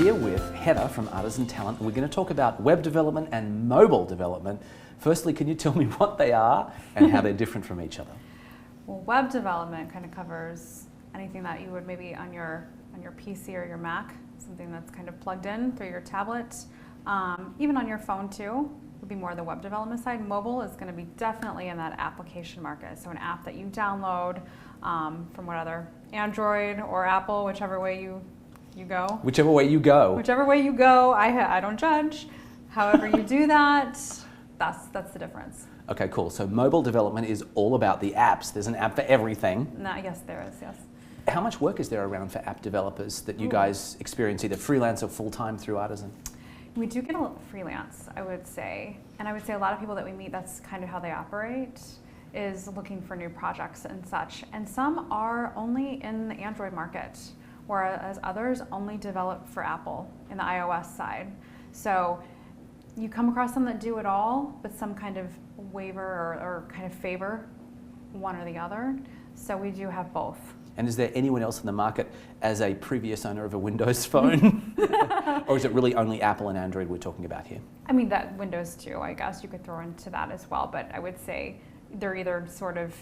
here with Heather from Untitled Talent. We're going to talk about web development and mobile development. Firstly, can you tell me what they are and how they're different from each other? Well, web development kind of covers anything that you would maybe on your PC or your Mac, something that's kind of plugged in through your tablet, even on your phone too, would be more the web development side. Mobile is going to be definitely in that application market. So an app that you download from whatever, Android or Apple, whichever way you go. Whichever way you go. Whichever way you go, I don't judge. However you do that, that's the difference. Okay, cool. So mobile development is all about the apps. There's an app for everything. No, yes, there is, yes. How much work is there around for app developers that you guys experience either freelance or full-time through Artisan? We do get a freelance, I would say. And I would say a lot of people that we meet, that's kind of how they operate, is looking for new projects and such. And some are only in the Android market, whereas others only develop for Apple in the iOS side. So you come across some that do it all, but some kind of waiver or kind of favor one or the other. So we do have both. And is there anyone else in the market as a previous owner of a Windows phone? Or is it really only Apple and Android we're talking about here? I mean, that Windows too, I guess you could throw into that as well, but I would say they're either sort of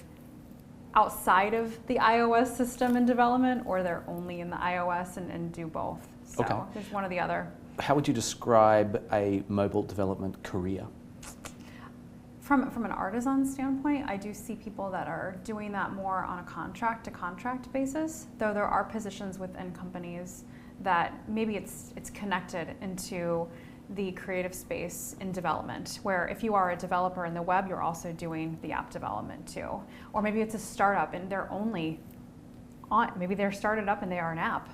outside of the iOS system in development, or they're only in the iOS and do both. So okay. There's one or the other. How would you describe a mobile development career? From an artisan standpoint, I do see people that are doing that more on a contract-to-contract basis, though there are positions within companies that maybe it's connected into the creative space in development, where if you are a developer in the web, you're also doing the app development too. Or maybe it's a startup and they're only on, maybe they're started up and they are an app,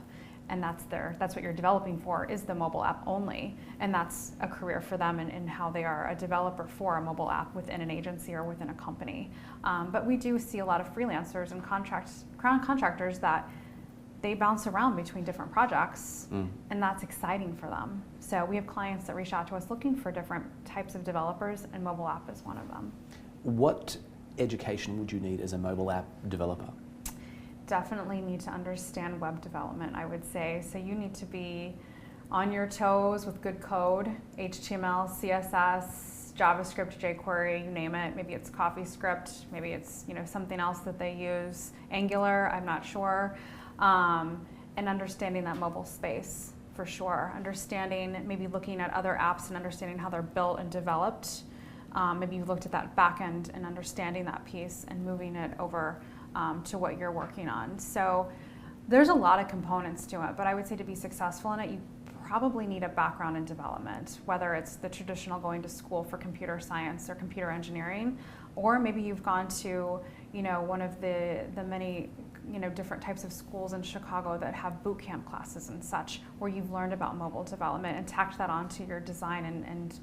and that's what you're developing for, is the mobile app only, and that's a career for them in how they are a developer for a mobile app within an agency or within a company. But we do see a lot of freelancers and contractors that they bounce around between different projects, and that's exciting for them. So we have clients that reach out to us looking for different types of developers, and mobile app is one of them. What education would you need as a mobile app developer? Definitely need to understand web development, I would say. So you need to be on your toes with good code, HTML, CSS, JavaScript, jQuery, you name it. Maybe it's CoffeeScript, maybe it's something else that they use, Angular, I'm not sure. And understanding that mobile space for sure. Understanding, maybe looking at other apps and understanding how they're built and developed. Maybe you've looked at that back end and understanding that piece and moving it over to what you're working on. So there's a lot of components to it, but I would say to be successful in it, you probably need a background in development, whether it's the traditional going to school for computer science or computer engineering, or maybe you've gone to one of the many different types of schools in Chicago that have boot camp classes and such, where you've learned about mobile development and tacked that onto your design and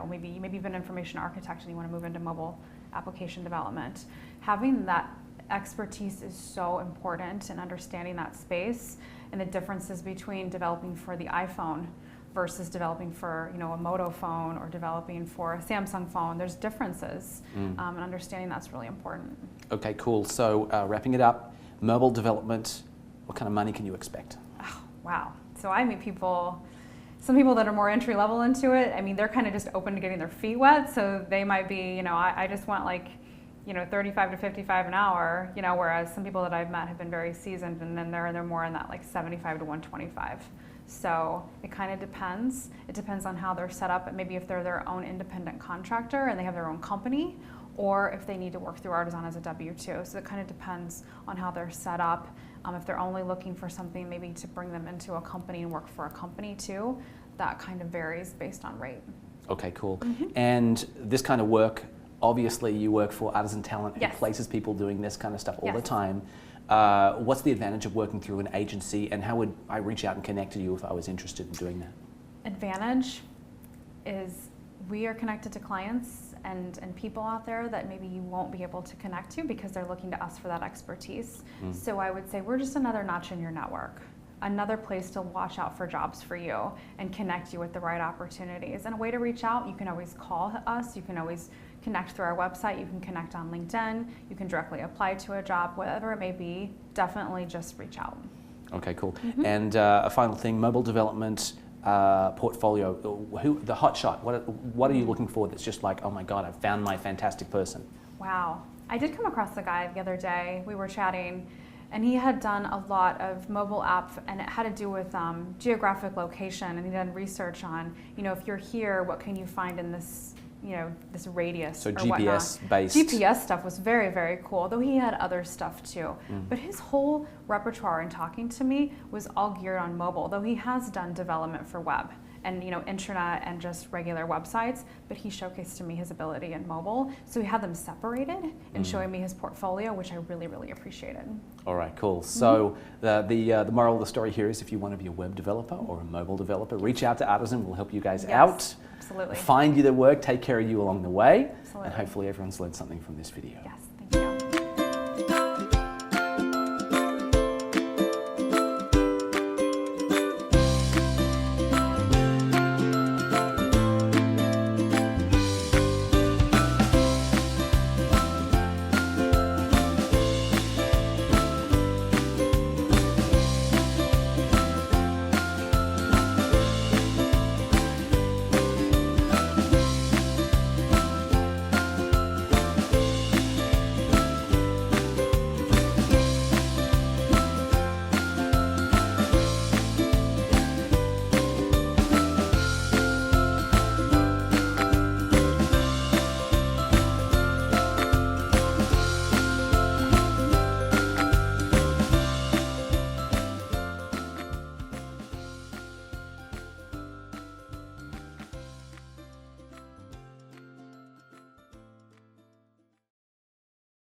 maybe you've been an information architect and you want to move into mobile application development. Having that expertise is so important in understanding that space and the differences between developing for the iPhone versus developing for a Moto phone or developing for a Samsung phone. There's differences, and understanding that's really important. Okay, cool. So wrapping it up, mobile development, what kind of money can you expect? Oh, wow. So I meet some people that are more entry level into it. I mean, they're kind of just open to getting their feet wet, so they might be, I just want like 35 to 55 an hour, whereas some people that I've met have been very seasoned, and then they're more in that like 75 to 125. So it kind of depends. It depends on how they're set up, and maybe if they're their own independent contractor and they have their own company, or if they need to work through Artisan as a W-2. So it kind of depends on how they're set up. If they're only looking for something maybe to bring them into a company and work for a company too, that kind of varies based on rate. Okay, cool. And this kind of work, obviously you work for Artisan Talent, yes. and places people doing this kind of stuff all yes. the time. What's the advantage of working through an agency, and how would I reach out and connect to you if I was interested in doing that? Advantage is we are connected to clients and people out there that maybe you won't be able to connect to because they're looking to us for that expertise. So I would say we're just another notch in your network, another place to watch out for jobs for you and connect you with the right opportunities. And a way to reach out, you can always call us, you can always connect through our website, you can connect on LinkedIn, you can directly apply to a job, whatever it may be, definitely just reach out. Okay, cool. And a final thing, mobile development, portfolio? Who the hot shot? What are you looking for that's just like, oh my God, I've found my fantastic person? Wow. I did come across a guy the other day. We were chatting, and he had done a lot of mobile app, and it had to do with geographic location, and he done research on, if you're here, what can you find in this, this radius so or GPS whatnot. based. GPS stuff was very, very cool, though he had other stuff too. But his whole repertoire in talking to me was all geared on mobile, though he has done development for web and intranet and just regular websites, but he showcased to me his ability in mobile. So he had them separated and showing me his portfolio, which I really, really appreciated. All right, cool. So the moral of the story here is if you want to be a web developer or a mobile developer, reach out to Artisan. We'll help you guys out. Absolutely. Find you the work, take care of you along the way. Absolutely. And hopefully everyone's learned something from this video. Yes.